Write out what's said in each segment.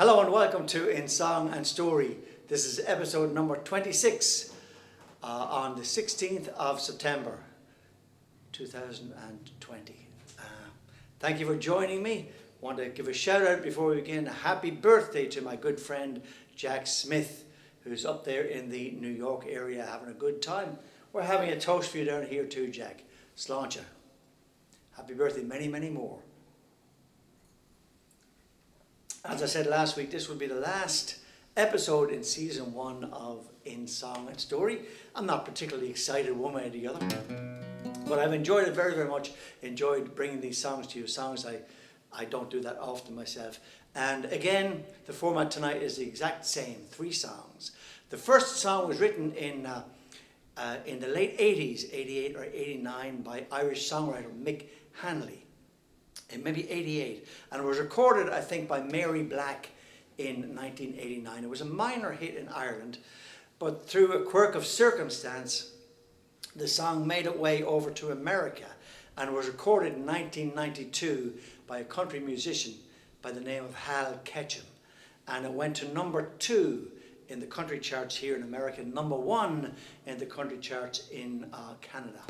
Hello and welcome to In Song and Story. This is episode number 26 on the 16th of September 2020. Thank you for joining me. Want to give a shout out before we begin. Happy birthday to my good friend Jack Smith, who's up there in the New York area having a good time. We're having a toast for you down here too, Jack. Sláinte. Happy birthday, many, many more. As I said last week, this will be the last episode in season 1 of In Song and Story. I'm not particularly excited one way or the other, but I've enjoyed it very, very much. Enjoyed bringing these songs to you, songs I don't do that often myself. And again, the format tonight is the exact same, 3 songs. The first song was written in the late 80s, 88 or 89, by Irish songwriter Mick Hanley. In maybe 88, and it was recorded, I think, by Mary Black in 1989. It was a minor hit in Ireland, but through a quirk of circumstance, the song made its way over to America and was recorded in 1992 by a country musician by the name of Hal Ketchum, and it went to number 2 in the country charts here in America, number 1 in the country charts in Canada.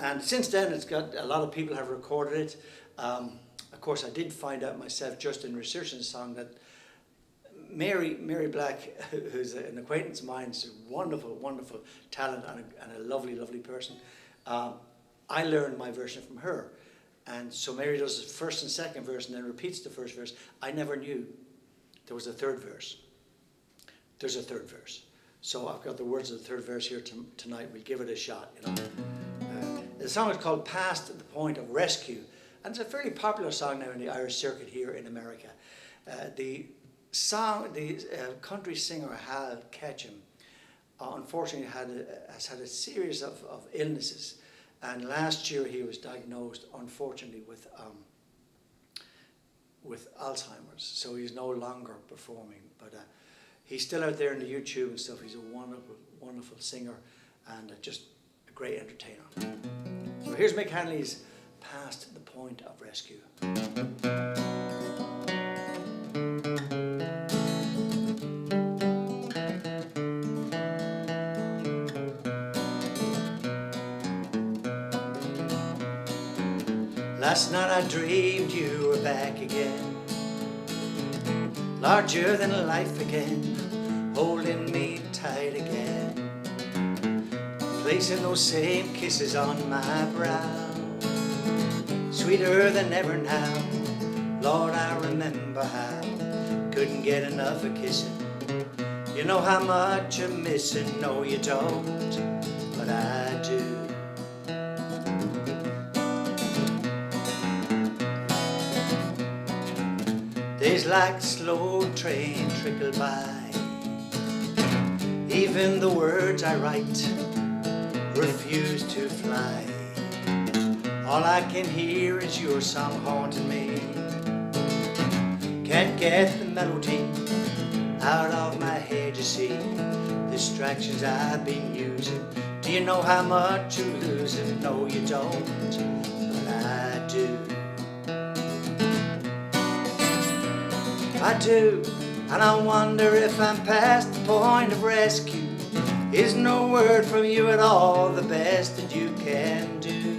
And since then, it's got a lot of people have recorded it. Of course, I did find out myself just in researching the song that Mary Black, who's an acquaintance of mine, is a wonderful, wonderful talent and a lovely, lovely person. I learned my version from her. And so Mary does the first and second verse and then repeats the first verse. I never knew there was a third verse. There's a third verse. So I've got the words of the third verse here tonight. We'll give it a shot, you know. The song is called Past the Point of Rescue, and it's a fairly popular song now in the Irish circuit here in America. The country singer Hal Ketchum unfortunately has had a series of illnesses, and last year he was diagnosed, unfortunately, with Alzheimer's, so he's no longer performing, but he's still out there in the YouTube and stuff. He's a wonderful, wonderful singer and just a great entertainer. So here's Mick Hanley's Past the Point of Rescue. Last night I dreamed you were back again, larger than life again, holding me tight again, placing those same kisses on my brow, sweeter than ever now. Lord, I remember how couldn't get enough of kissing. You know how much I'm missing. No, you don't, but I do. Days like a slow train trickle by, even the words I write refuse to fly. All I can hear is your song haunting me. Can't get the melody out of my head, you see. Distractions I've been using. Do you know how much you're losing? No, you don't, but I do. I do, and I wonder if I'm past the point of rescue. Is no word from you at all the best that you can do?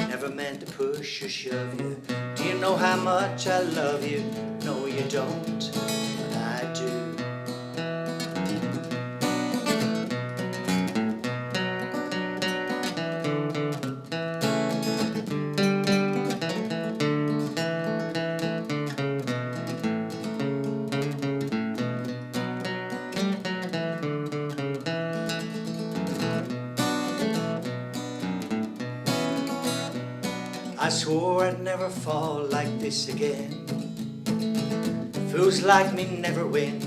Never meant to push or shove you. Do you know how much I love you? No, you don't, but I do. I swore I'd never fall like this again. Fools like me never win.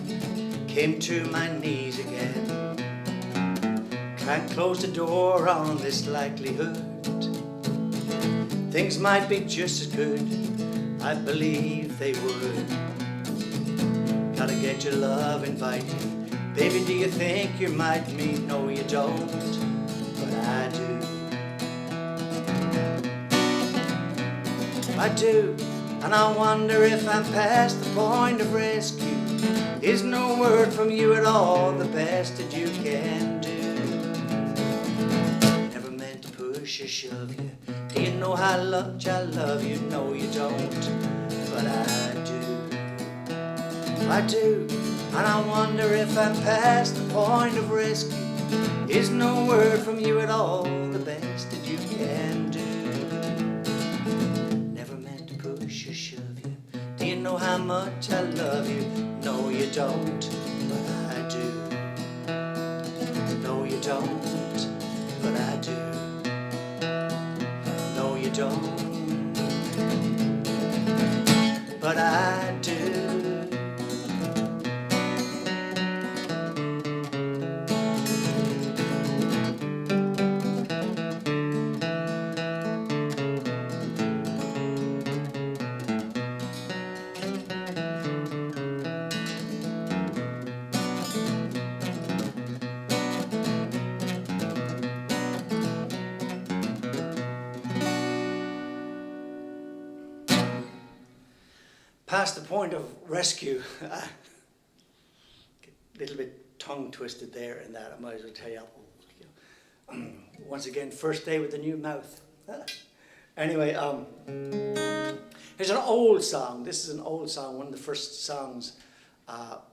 Came to my knees again. Can't close the door on this likelihood. Things might be just as good. I believe they would. Gotta get your love inviting. Baby, do you think you might me? No, you don't, but I do. I do, and I wonder if I'm past the point of rescue. Is no word from you at all the best that you can do? Never meant to push or shove you. Do you know how much I love you? No, you don't, but I do. I do, and I wonder if I'm past the point of rescue. Is no word from you at all the best that you can do? Never meant to push or shove you. Do you know how much I love you? No, you don't, but I do. No, you don't, but I do. No, you don't, but I do. Past the point of rescue. A little bit tongue twisted there in that. I might as well tell you. Once again, first day with the new mouth. Anyway, here's an old song. This is an old song. One of the first songs that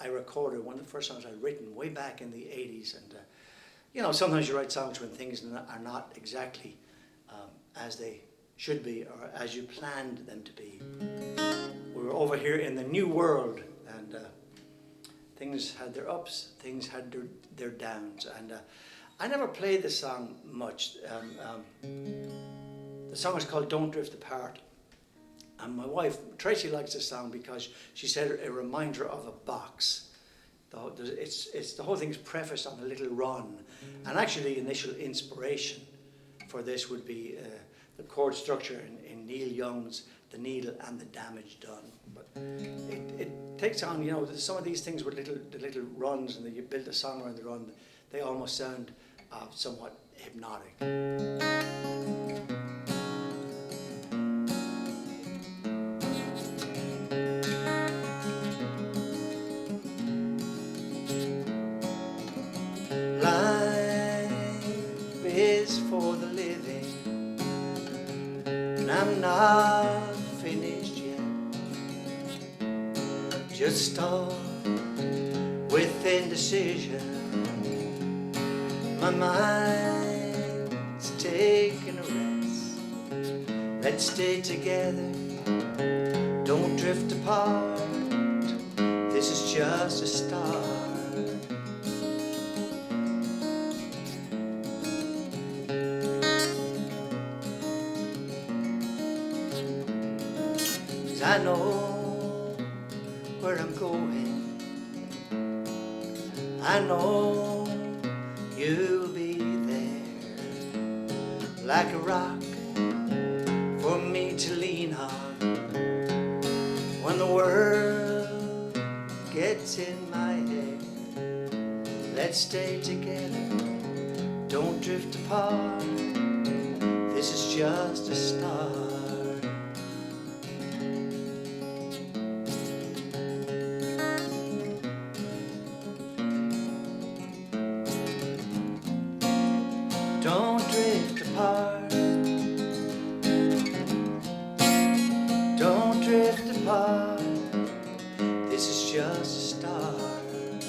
I recorded. One of the first songs I'd written way back in the 80s. And you know, sometimes you write songs when things are not exactly as they should be or as you planned them to be. We were over here in the new world, and things had their ups, things had their downs, and I never played the song much. The song is called Don't Drift Apart, and my wife Tracy likes this song because she said it reminds her of a box. The whole thing's prefaced on a little run, and actually the initial inspiration for this would be the chord structure in Neil Young's The Needle and the Damage Done. But it takes on, you know, some of these things with the little runs, and then you build a song around the run, they almost sound somewhat hypnotic. Life is for the living, and I'm not finished yet. Just start with indecision. My mind's taking a rest. Let's stay together, don't drift apart. This is just a start. 'Cause I know where I'm going. I know you'll be there, like a rock for me to lean on when the world gets in my head. Let's stay together, don't drift apart. This is just a start. Don't drift apart. Don't drift apart. This is just a start.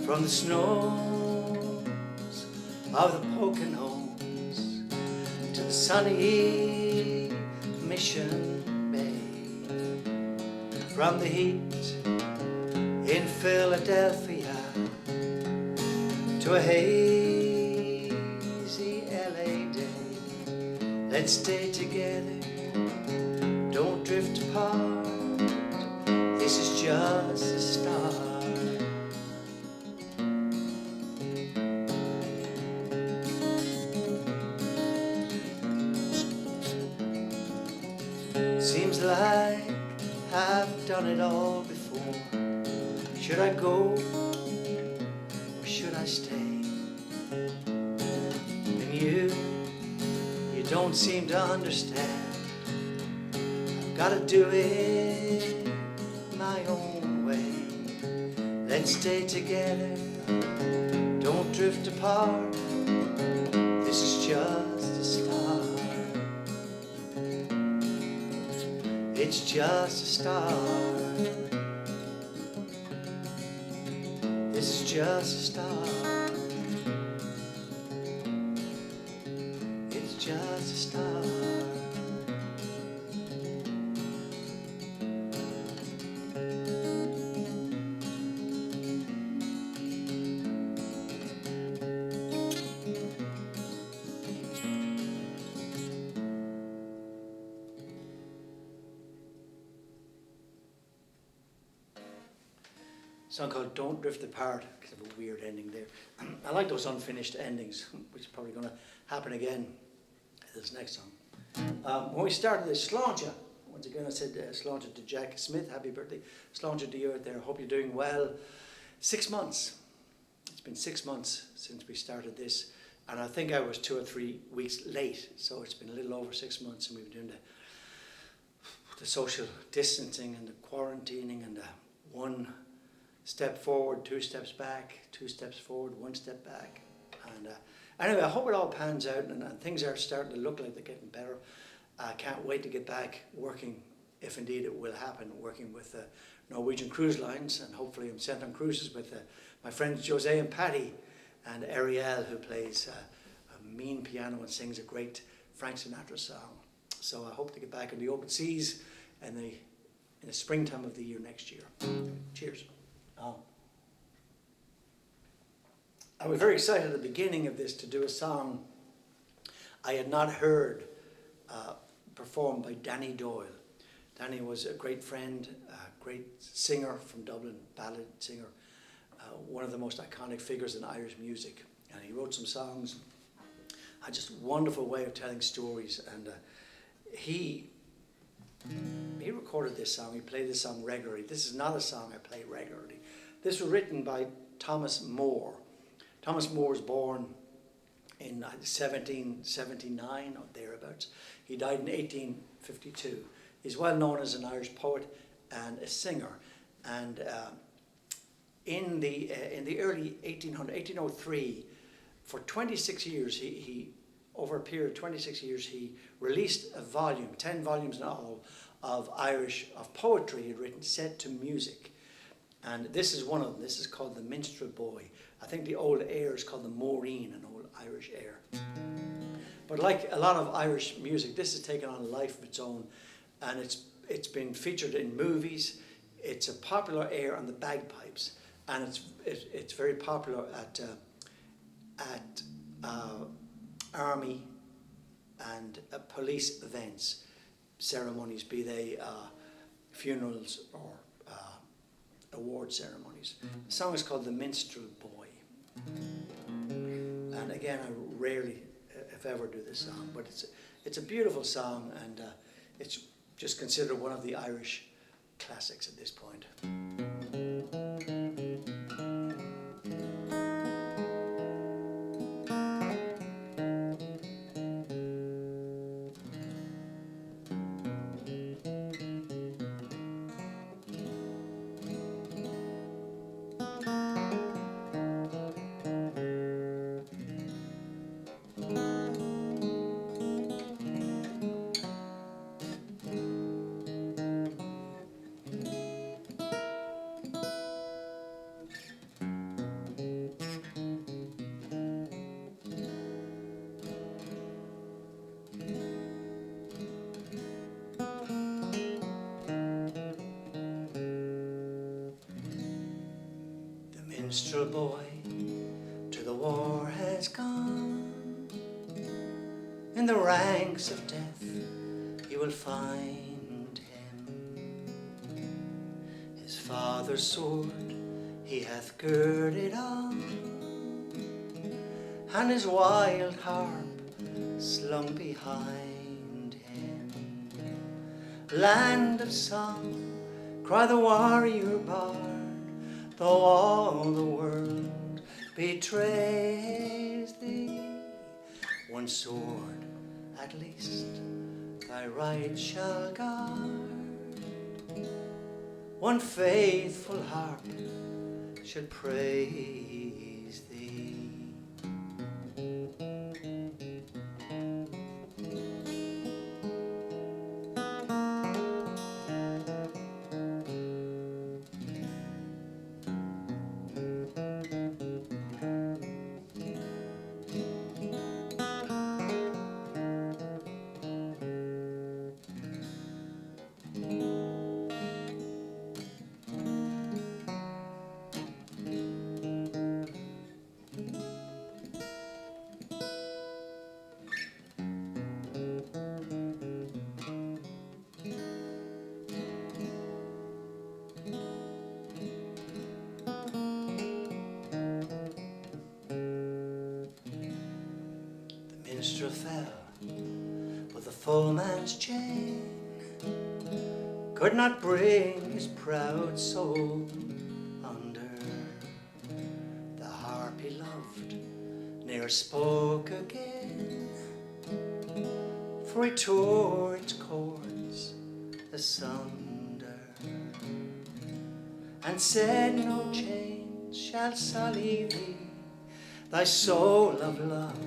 From the snows of the Poconos to the sunny Mission Bay, from the heat in Philadelphia to a hazy LA day. Let's stay together, don't drift apart. This is just a start. Seems like I've done it all before. Should I go don't seem to understand. I've gotta do it my own way. Let's stay together, don't drift apart. This is just a start. It's just a start. This is just a start. It's just a start. A song called Don't Drift Apart, because of a weird ending there. I like those unfinished endings, which is probably going to happen again in this next song. When we started this, Sláinte, once again I said Sláinte to Jack Smith, happy birthday. Sláinte to you out there, hope you're doing well. 6 months, it's been 6 months since we started this, and I think I was 2 or 3 weeks late, so it's been a little over 6 months, and we've been doing the social distancing and the quarantining and the one step forward, 2 steps back, 2 steps forward, 1 step back. And anyway, I hope it all pans out and things are starting to look like they're getting better. I can't wait to get back working, if indeed it will happen, working with Norwegian Cruise Lines, and hopefully I'm sent on cruises with my friends Jose and Patty and Ariel, who plays a mean piano and sings a great Frank Sinatra song. So I hope to get back on the open seas in the springtime of the year next year. Cheers. I was very excited at the beginning of this to do a song I had not heard performed by Danny Doyle. Danny was a great friend, a great singer from Dublin, ballad singer, one of the most iconic figures in Irish music. And he wrote some songs, had just a wonderful way of telling stories. And he recorded this song, he played this song regularly. This is not a song I play regularly. This was written by Thomas Moore. Thomas Moore was born in 1779 or thereabouts. He died in 1852. He's well known as an Irish poet and a singer. And in the early 1803, for 26 years, he over a period of 26 years, he released a volume, 10 volumes in all, of poetry he had written set to music. And this is one of them. This is called The Minstrel Boy. I think the old air is called the Maureen, an old Irish air. But like a lot of Irish music, this has taken on a life of its own, and it's been featured in movies. It's a popular air on the bagpipes, and it's very popular at army and police events, ceremonies, be they funerals or award ceremonies. The song is called The Minstrel Boy. And again, I rarely, if ever, do this song, but it's a beautiful song, and it's just considered one of the Irish classics at this point. Minstrel boy to the war has gone. In the ranks of death you will find him. His father's sword he hath girded on, and his wild harp slung behind him. Land of song, cry the warrior bard, though all the world betrays thee. One sword at at least thy right shall guard. One faithful harp shall praise thee. Minstrel fell, but the foeman's chain could not bring his proud soul under. The harp he loved ne'er spoke again, for he tore its chords asunder, and said, no chains shall sully thee, thy soul of love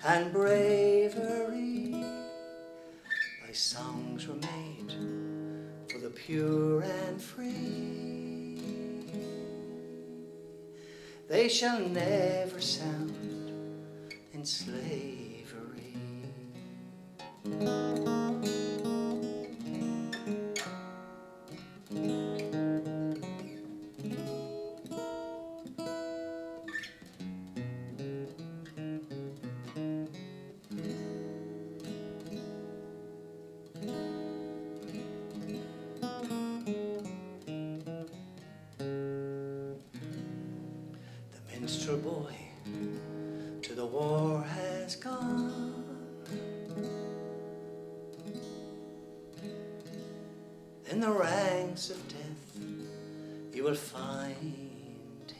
and bravery. Thy songs were made for the pure and free. They shall never sound in slavery. Minstrel boy to the war has gone. In the ranks of death you will find him.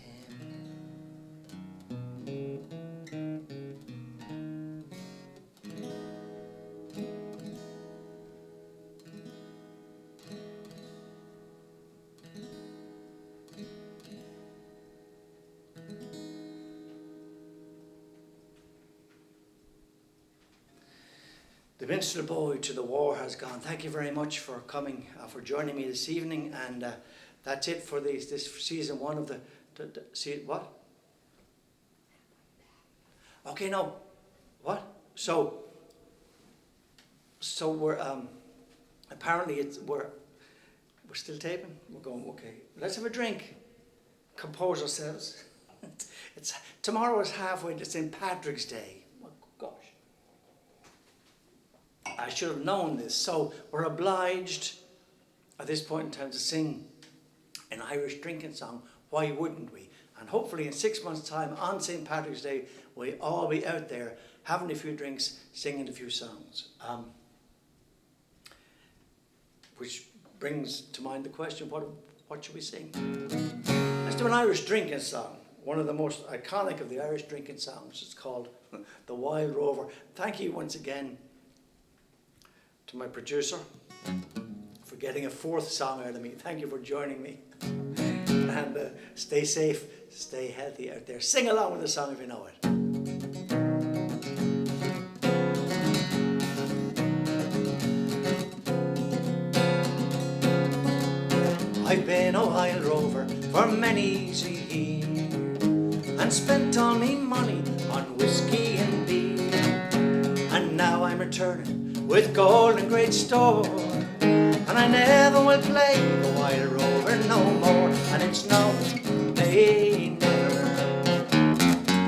The Minstrel Boy to the War has gone. Thank you very much for coming, for joining me this evening, and that's it for this season one of the see what? Okay, no, what? So we're apparently we're still taping. We're going okay. Let's have a drink. Compose ourselves. Tomorrow is halfway to St. Patrick's Day. Oh, gosh. I should have known this. So we're obliged at this point in time to sing an Irish drinking song. Why wouldn't we? And hopefully in 6 months' time on St. Patrick's Day, we'll all be out there having a few drinks, singing a few songs. Which brings to mind the question, what should we sing? Let's do an Irish drinking song. One of the most iconic of the Irish drinking songs. It's called The Wild Rover. Thank you once again to my producer for getting a fourth song out of me. Thank you for joining me. And stay safe, stay healthy out there. Sing along with the song if you know it. I've been a wild rover for many's a year, and spent all me money on whiskey and beer, and now I'm returning with gold and great store, and I never will play the wild rover no more. And it's no, nay, never,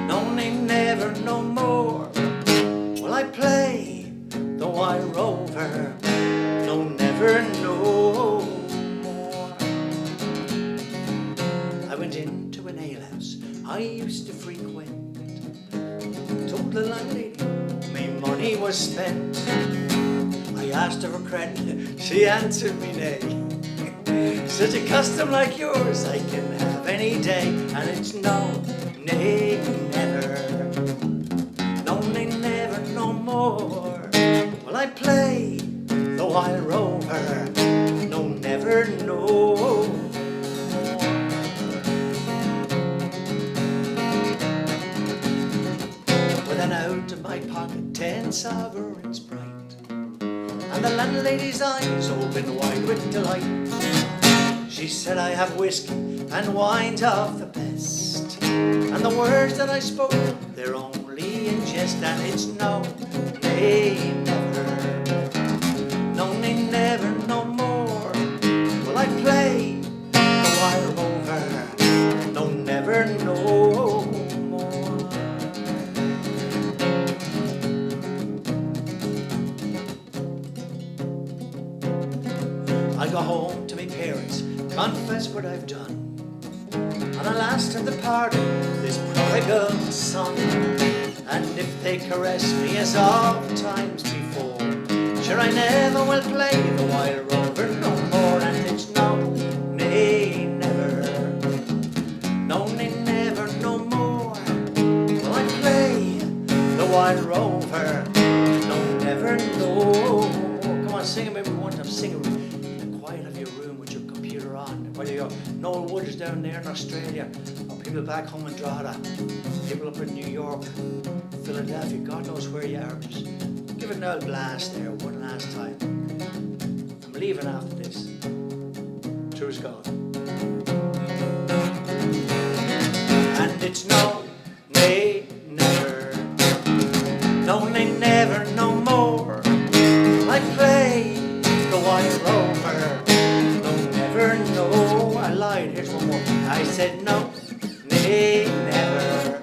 no, nay, never, no more will I play the wild rover, no, never, no more. I went into an alehouse I used to frequent, told the landlady my money was spent. I asked her for credit, she answered me nay. Such a custom like yours I can have any day. And it's no, nay, never, no, nay, never, no more pocket 10 sovereigns bright, and the landlady's eyes opened wide with delight. She said, I have whiskey and wines of the best, and the words that I spoke, they're only in jest, and it's no, nay, never, no, nay, never, no more will I play the wild rover, no, never, no more. I go home to my parents, confess what I've done, and I last at the party this prodigal son. And if they caress me as oft times before, sure I never will play the wild rover no more. And it's no, nay, never, no, nay, never, no more will I play the wild rover, no, never, no. Come on, sing it maybe one time, sing it in the quiet of your room with your computer on. Whether you're Noel Wood is down there in Australia, or people back home in Drogheda, people up in New York, Philadelphia, God knows where you are. Just give it an old blast there one last time. I'm leaving after this. True as God. And it's no, nay, never, no, nay, never, no more I play the wild rover, no, never, no. I lied, here's one more. I said no, nay, never,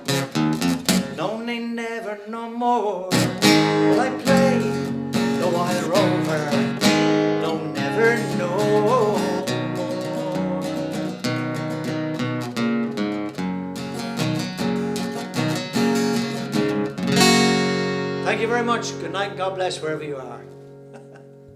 no, nay, never, no more will I play the wild rover, no, never, no more. Thank you very much. Good night and God bless wherever you are.